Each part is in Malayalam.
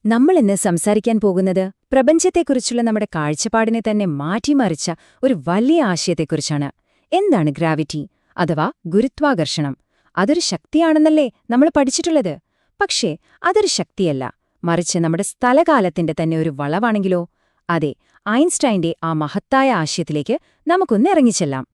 നമ്മൾ ഇന്ന് സംസാരിക്കാൻ പോകുന്നത് പ്രപഞ്ചത്തെക്കുറിച്ചുള്ള നമ്മുടെ കാഴ്ചപ്പാടിനെ തന്നെ മാറ്റിമറിച്ച ഒരു വലിയ ആശയത്തെക്കുറിച്ചാണ്. എന്താണ് ഗ്രാവിറ്റി അഥവാ ഗുരുത്വാകർഷണം? അതൊരു ശക്തിയാണെന്നല്ലേ നമ്മൾ പഠിച്ചിട്ടുള്ളത്. പക്ഷേ അതൊരു ശക്തിയല്ല, മറിച്ച് നമ്മുടെ സ്ഥലകാലത്തിന്റെ തന്നെ ഒരു വളവാണെങ്കിലോ? അതെ, ഐൻസ്റ്റൈന്റെ ആ മഹത്തായ ആശയത്തിലേക്ക് നമുക്കൊന്ന് ഇറങ്ങിച്ചെല്ലാം.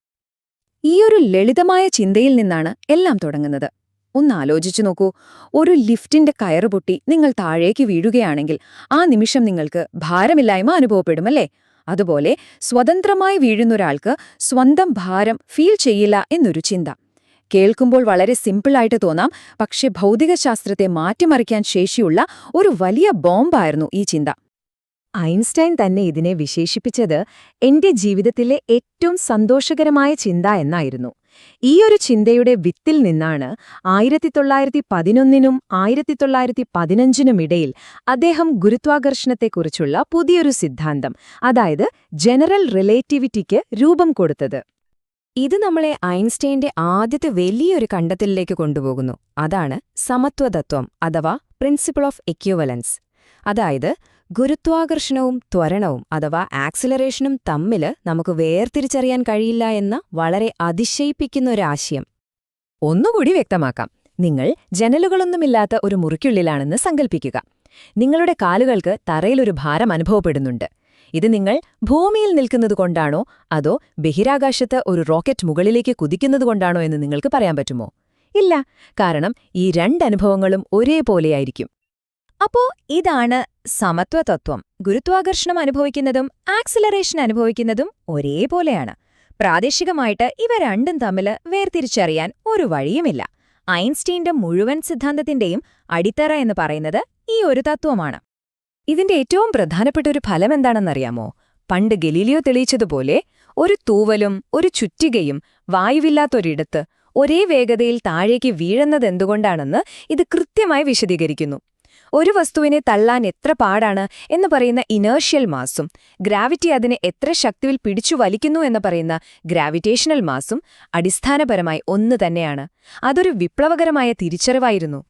ഈയൊരു ലളിതമായ ചിന്തയിൽ നിന്നാണ് എല്ലാം തുടങ്ങുന്നത്. ഒന്നാലോചിച്ചു നോക്കൂ, ഒരു ലിഫ്റ്റിന്റെ കയറ് പൊട്ടി നിങ്ങൾ താഴേക്ക് വീഴുകയാണെങ്കിൽ ആ നിമിഷം നിങ്ങൾക്ക് ഭാരമില്ലായ്മ അനുഭവപ്പെടുമല്ലേ? അതുപോലെ സ്വതന്ത്രമായി വീഴുന്നൊരാൾക്ക് സ്വന്തം ഭാരം ഫീൽ ചെയ്യില്ല എന്നൊരു ചിന്ത കേൾക്കുമ്പോൾ വളരെ സിമ്പിളായിട്ട് തോന്നാം. പക്ഷെ ഭൗതികശാസ്ത്രത്തെ മാറ്റിമറിക്കാൻ ശേഷിയുള്ള ഒരു വലിയ ബോംബായിരുന്നു ഈ ചിന്ത. ഐൻസ്റ്റൈൻ തന്നെ ഇതിനെ വിശേഷിപ്പിച്ചത് എന്റെ ജീവിതത്തിലെ ഏറ്റവും സന്തോഷകരമായ ചിന്ത എന്നായിരുന്നു. ഈയൊരു ചിന്തയുടെ വിത്തിൽ നിന്നാണ് 1911നും 1915നും ഇടയിൽ അദ്ദേഹം ഗുരുത്വാകർഷണത്തെക്കുറിച്ചുള്ള പുതിയൊരു സിദ്ധാന്തം, അതായത് ജനറൽ റിലേറ്റിവിറ്റിക്ക് രൂപം കൊടുത്തത്. ഇത് നമ്മളെ ഐൻസ്റ്റൈന്റെ ആദ്യത്തെ വലിയൊരു കണ്ടെത്തലിലേക്ക് കൊണ്ടുപോകുന്നു. അതാണ് സമത്വതത്വം അഥവാ പ്രിൻസിപ്പിൾ ഓഫ് എക്വിവലൻസ്. അതായത് ഗുരുത്വാകർഷണവും ത്വരണവും അഥവാ ആക്സിലറേഷനും തമ്മില് നമുക്ക് വേർതിരിച്ചറിയാൻ കഴിയില്ല എന്ന വളരെ അതിശയിപ്പിക്കുന്ന ഒരാശയം. ഒന്നുകൂടി വ്യക്തമാക്കാം. നിങ്ങൾ ജനലുകളൊന്നുമില്ലാത്ത ഒരു മുറിക്കുള്ളിലാണെന്ന് സങ്കൽപ്പിക്കുക. നിങ്ങളുടെ കാലുകൾക്ക് തറയിലൊരു ഭാരം അനുഭവപ്പെടുന്നുണ്ട്. ഇത് നിങ്ങൾ ഭൂമിയിൽ നിൽക്കുന്നതുകൊണ്ടാണോ അതോ ബഹിരാകാശത്ത് ഒരു റോക്കറ്റ് മുകളിലേക്ക് കുതിക്കുന്നതുകൊണ്ടാണോ എന്ന് നിങ്ങൾക്ക് പറയാൻ പറ്റുമോ? ഇല്ല, കാരണം ഈ രണ്ടനുഭവങ്ങളും ഒരേപോലെയായിരിക്കും. അപ്പോ ഇതാണ് സമത്വതത്വം. ഗുരുത്വാകർഷണം അനുഭവിക്കുന്നതും ആക്സിലറേഷൻ അനുഭവിക്കുന്നതും ഒരേപോലെയാണ്. പ്രാദേശികമായിട്ട് ഇവ രണ്ടും തമ്മിൽ വേർതിരിച്ചറിയാൻ ഒരു വഴിയുമില്ല. ഐൻസ്റ്റൈന്റെ മുഴുവൻ സിദ്ധാന്തത്തിന്റെയും അടിത്തറ എന്ന് പറയുന്നത് ഈ ഒരു തത്വമാണ്. ഇതിന്റെ ഏറ്റവും പ്രധാനപ്പെട്ട ഒരു ഫലം എന്താണെന്നറിയാമോ? പണ്ട് ഗലീലിയോ തെളിയിച്ചതുപോലെ ഒരു തൂവലും ഒരു ചുറ്റികയും വായുവില്ലാത്തൊരിടത്ത് ഒരേ വേഗതയിൽ താഴേക്ക് വീഴുന്നതെന്തുകൊണ്ടാണെന്ന് ഇത് കൃത്യമായി വിശദീകരിക്കുന്നു. ഒരു വസ്തുവിനെ തള്ളാൻ എത്ര പാടാണ് എന്ന് പറയുന്ന ഇനേർഷ്യൽ മാസും ഗ്രാവിറ്റി അതിനെ എത്ര ശക്തിയിൽ പിടിച്ചു വലിക്കുന്നു എന്ന് പറയുന്ന ഗ്രാവിറ്റേഷണൽ മാസും അടിസ്ഥാനപരമായി ഒന്ന് തന്നെയാണ്. അതൊരു വിപ്ലവകരമായ തിരിച്ചറിവായിരുന്നു.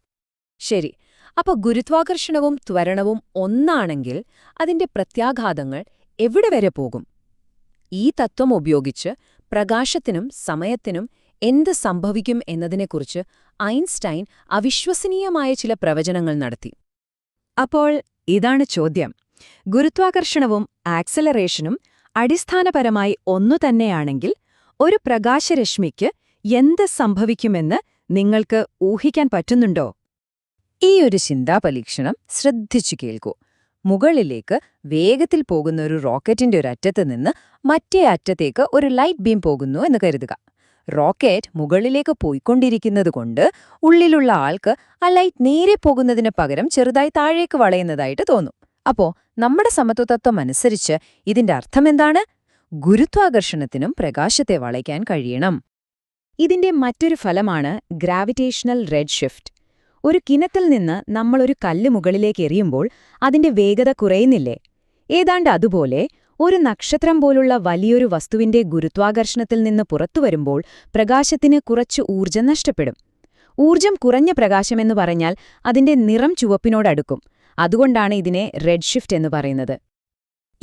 ശരി, അപ്പോൾ ഗുരുത്വാകർഷണവും ത്വരണവും ഒന്നാണെങ്കിൽ അതിന്റെ പ്രത്യാഘാതങ്ങൾ എവിടെ വരെ പോകും? ഈ തത്വം ഉപയോഗിച്ച് പ്രകാശത്തിനും സമയത്തിനും എന്ത് സംഭവിക്കും എന്നതിനെക്കുറിച്ച് ഐൻസ്റ്റൈൻ അവിശ്വസനീയമായ ചില പ്രവചനങ്ങൾ നടത്തി. അപ്പോൾ ഇതാണ് ചോദ്യം. ഗുരുത്വാകർഷണവും ആക്സലറേഷനും അടിസ്ഥാനപരമായി ഒന്നുതന്നെയാണെങ്കിൽ ഒരു പ്രകാശരശ്മിക്ക് എന്ത് സംഭവിക്കുമെന്ന് നിങ്ങൾക്ക് ഊഹിക്കാൻ പറ്റുന്നുണ്ടോ? ഈയൊരു ചിന്താപരീക്ഷണം ശ്രദ്ധിച്ചു കേൾക്കൂ. മുകളിലേക്ക് വേഗത്തിൽ പോകുന്ന ഒരു റോക്കറ്റിന്റെ ഒരറ്റത്ത് നിന്ന് മറ്റേ അറ്റത്തേക്ക് ഒരു ലൈറ്റ് ബീം പോകുന്നു എന്ന് കരുതുക. റോക്കറ്റ് മുകളിലേക്ക് പോയിക്കൊണ്ടിരിക്കുന്നതുകൊണ്ട് ഉള്ളിലുള്ള ആൾക്ക് ആ ലൈറ്റ് നേരെ പോകുന്നതിന് പകരം ചെറുതായി താഴേക്ക് വളയുന്നതായിട്ട് തോന്നും. അപ്പോ നമ്മുടെ സമത്വതത്വം അനുസരിച്ച് ഇതിന്റെ അർത്ഥമെന്താണ്? ഗുരുത്വാകർഷണത്തിനും പ്രകാശത്തെ വളയ്ക്കാൻ കഴിയണം. ഇതിന്റെ മറ്റൊരു ഫലമാണ് ഗ്രാവിറ്റേഷണൽ റെഡ് ഷിഫ്റ്റ്. ഒരു കിണറ്റിൽ നിന്ന് നമ്മളൊരു കല്ല് മുകളിലേക്ക് എറിയുമ്പോൾ അതിന്റെ വേഗത കുറയുന്നില്ലേ? ഏതാണ്ട് അതുപോലെ ഒരു നക്ഷത്രം പോലുള്ള വലിയൊരു വസ്തുവിന്റെ ഗുരുത്വാകർഷണത്തിൽ നിന്ന് പുറത്തുവരുമ്പോൾ പ്രകാശത്തിന് കുറച്ച് ഊർജ്ജം നഷ്ടപ്പെടും. ഊർജ്ജം കുറഞ്ഞ പ്രകാശമെന്ന് പറഞ്ഞാൽ അതിന്റെ നിറം ചുവപ്പിനോടടുക്കും. അതുകൊണ്ടാണ് ഇതിനെ റെഡ് ഷിഫ്റ്റ് എന്ന് പറയുന്നത്.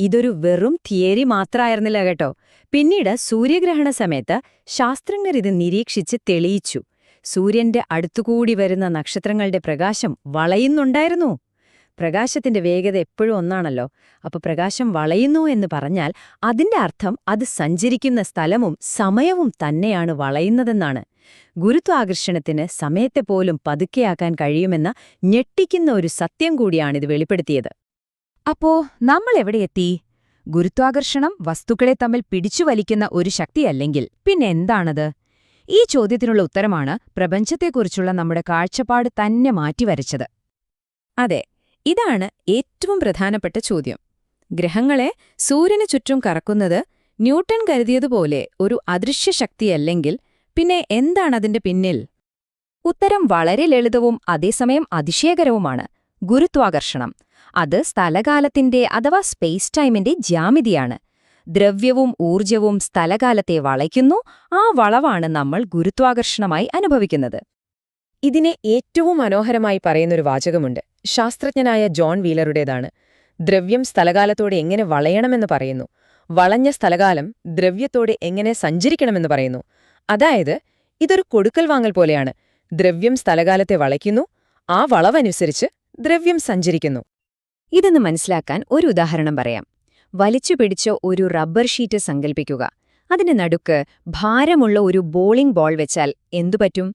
ഇതൊരു വെറും തിയറി മാത്രമായിരുന്നില്ല കേട്ടോ. പിന്നീട് സൂര്യഗ്രഹണ സമയത്ത് ശാസ്ത്രജ്ഞർ ഇത് നിരീക്ഷിച്ച് തെളിയിച്ചു. സൂര്യന്റെ അടുത്തുകൂടി വരുന്ന നക്ഷത്രങ്ങളുടെ പ്രകാശം വളയുന്നുണ്ടായിരുന്നു. പ്രകാശത്തിന്റെ വേഗത എപ്പോഴും ഒന്നാണല്ലോ. അപ്പോൾ പ്രകാശം വളയുന്നു എന്ന് പറഞ്ഞാൽ അതിന്റെ അർത്ഥം അത് സഞ്ചരിക്കുന്ന സ്ഥലവും സമയവും തന്നെയാണ് വളയുന്നതെന്നാണ്. ഗുരുത്വാകർഷണത്തിന് സമയത്തെ പോലും പതുക്കെയാക്കാൻ കഴിയുമെന്ന ഞെട്ടിക്കുന്ന ഒരു സത്യം കൂടിയാണിത് വെളിപ്പെടുത്തിയത്. അപ്പോ നമ്മൾ എവിടെയെത്തി? ഗുരുത്വാകർഷണം വസ്തുക്കളെ തമ്മിൽ പിടിച്ചുവലിക്കുന്ന ഒരു ശക്തിയല്ലെങ്കിൽ പിന്നെ എന്താണത്? ഈ ചോദ്യത്തിനുള്ള ഉത്തരമാണ് പ്രപഞ്ചത്തെക്കുറിച്ചുള്ള നമ്മുടെ കാഴ്ചപ്പാട് തന്നെ മാറ്റിവരച്ചത്. അതെ, ഇതാണ് ഏറ്റവും പ്രധാനപ്പെട്ട ചോദ്യം. ഗ്രഹങ്ങളെ സൂര്യന് ചുറ്റും കറക്കുന്നത് ന്യൂട്ടൺ കരുതിയതുപോലെ ഒരു അദൃശ്യ ശക്തിയല്ലെങ്കിൽ പിന്നെ എന്താണതിന്റെ പിന്നിൽ? ഉത്തരം വളരെ ലളിതവും അതേസമയം അതിശയകരവുമാണ്. ഗുരുത്വാകർഷണം. അത് സ്ഥലകാലത്തിന്റെ അഥവാ സ്പേസ് ടൈമിന്റെ ജ്യാമിതിയാണ്. ദ്രവ്യവും ഊർജവും സ്ഥലകാലത്തെ വളയ്ക്കുന്നു. ആ വളവാണ് നമ്മൾ ഗുരുത്വാകർഷണമായി അനുഭവിക്കുന്നത്. ഇതിനെ ഏറ്റവും മനോഹരമായി പറയുന്നൊരു വാചകമുണ്ട്. ശാസ്ത്രജ്ഞനായ ജോൺ വീലറുടേതാണ്. ദ്രവ്യം സ്ഥലകാലത്തോടെ എങ്ങനെ വളയണമെന്ന് പറയുന്നു. വളഞ്ഞ സ്ഥലകാലം ദ്രവ്യത്തോടെ എങ്ങനെ സഞ്ചരിക്കണമെന്ന് പറയുന്നു. അതായത് ഇതൊരു കൊടുക്കൽ വാങ്ങൽ പോലെയാണ്. ദ്രവ്യം സ്ഥലകാലത്തെ വളയ്ക്കുന്നു, ആ വളവനുസരിച്ച് ദ്രവ്യം സഞ്ചരിക്കുന്നു. ഇതെന്ന് മനസ്സിലാക്കാൻ ഒരു ഉദാഹരണം പറയാം. വലിച്ചു പിടിച്ച ഒരു റബ്ബർ ഷീറ്റ് സങ്കൽപ്പിക്കുക. അതിന്റെ നടുക്ക് ഭാരമുള്ള ഒരു ബോളിംഗ് ബോൾ വെച്ചാൽ എന്തുപറ്റും?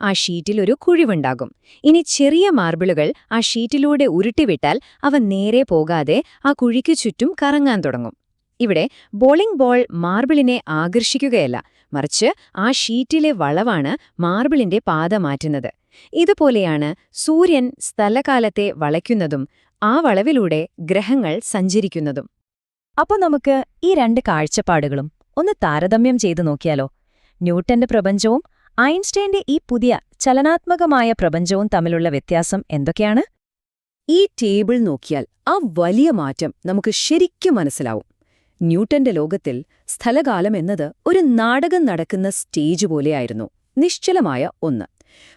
ആ ഷീറ്റിൽ ഒരു കുഴിവുണ്ടാകും. ഇനി ചെറിയ മാർബിളുകൾ ആ ഷീറ്റിലൂടെ ഉരുട്ടിവിട്ടാൽ അവ നേരെ പോകാതെ ആ കുഴിക്കു ചുറ്റും കറങ്ങാൻ തുടങ്ങും. ഇവിടെ ബോളിംഗ് ബോൾ മാർബിളിനെ ആകർഷിക്കുകയല്ല, മറിച്ച് ആ ഷീറ്റിലെ വളവാണ് മാർബിളിന്റെ പാത മാറ്റുന്നത്. ഇതുപോലെയാണ് സൂര്യൻ സ്ഥലകാലത്തെ വളയ്ക്കുന്നതും ആ വളവിലൂടെ ഗ്രഹങ്ങൾ സഞ്ചരിക്കുന്നതും. അപ്പോൾ നമുക്ക് ഈ രണ്ട് കാഴ്ചപ്പാടുകളും ഒന്ന് താരതമ്യം ചെയ്തു നോക്കിയാലോ? ന്യൂട്ടന്റെ പ്രപഞ്ചവും ഐൻസ്റ്റൈന്റെ ഈ പുതിയ ചലനാത്മകമായ പ്രപഞ്ചവും തമ്മിലുള്ള വ്യത്യാസം എന്തൊക്കെയാണ്? ഈ ടേബിൾ നോക്കിയാൽ ആ വലിയ മാറ്റം നമുക്ക് ശരിക്കും മനസ്സിലാവും. ന്യൂട്ടന്റെ ലോകത്തിൽ സ്ഥലകാലം എന്നത് ഒരു നാടകം നടക്കുന്ന സ്റ്റേജ് പോലെയായിരുന്നു, നിശ്ചലമായ ഒന്ന്.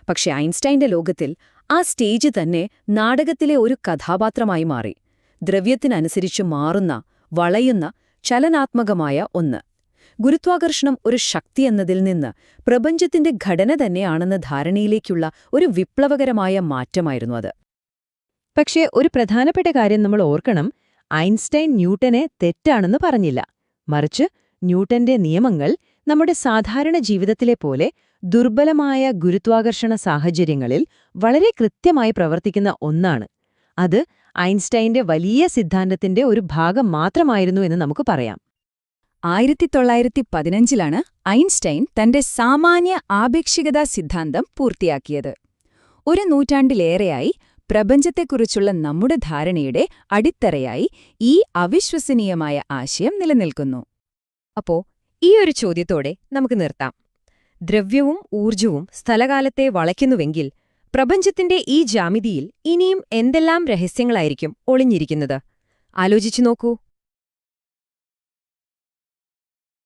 പക്ഷെ ഐൻസ്റ്റൈന്റെ ലോകത്തിൽ ആ സ്റ്റേജ് തന്നെ നാടകത്തിലെ ഒരു കഥാപാത്രമായി മാറി. ദ്രവ്യത്തിനനുസരിച്ച് മാറുന്ന, വളയുന്ന, ചലനാത്മകമായ ഒന്ന്. ഗുരുത്വാകർഷണം ഒരു ശക്തി എന്നതിൽ നിന്ന് പ്രപഞ്ചത്തിന്റെ ഘടന തന്നെയാണെന്ന ധാരണയിലേക്കുള്ള ഒരു വിപ്ലവകരമായ മാറ്റമായിരുന്നു അത്. പക്ഷേ ഒരു പ്രധാനപ്പെട്ട കാര്യം നമ്മൾ ഓർക്കണം, ഐൻസ്റ്റൈൻ ന്യൂട്ടനെ തെറ്റാണെന്ന് പറഞ്ഞില്ല. മറിച്ച് ന്യൂട്ടന്റെ നിയമങ്ങൾ നമ്മുടെ സാധാരണ ജീവിതത്തിലെ പോലെ ദുർബലമായ ഗുരുത്വാകർഷണ സാഹചര്യങ്ങളിൽ വളരെ കൃത്യമായി പ്രവർത്തിക്കുന്ന ഒന്നാണ്. അത് ഐൻസ്റ്റൈന്റെ വലിയ സിദ്ധാന്തത്തിന്റെ ഒരു ഭാഗം മാത്രമായിരുന്നു എന്ന് നമുക്ക് പറയാം. 1915 ഐൻസ്റ്റൈൻ തന്റെ സാമാന്യ ആപേക്ഷികതാ സിദ്ധാന്തം പൂർത്തിയാക്കിയത്. ഒരു നൂറ്റാണ്ടിലേറെയായി പ്രപഞ്ചത്തെക്കുറിച്ചുള്ള നമ്മുടെ ധാരണയുടെ അടിത്തറയായി ഈ അവിശ്വസനീയമായ ആശയം നിലനിൽക്കുന്നു. അപ്പോ ഈ ഒരു ചോദ്യത്തോടെ നമുക്ക് നിർത്താം. ദ്രവ്യവും ഊർജവും സ്ഥലകാലത്തെ വളയ്ക്കുന്നുവെങ്കിൽ പ്രപഞ്ചത്തിന്റെ ഈ ജ്യാമിതിയിൽ ഇനിയും എന്തെല്ലാം രഹസ്യങ്ങളായിരിക്കും ഒളിഞ്ഞിരിക്കുന്നത്? ആലോചിച്ചു നോക്കൂ.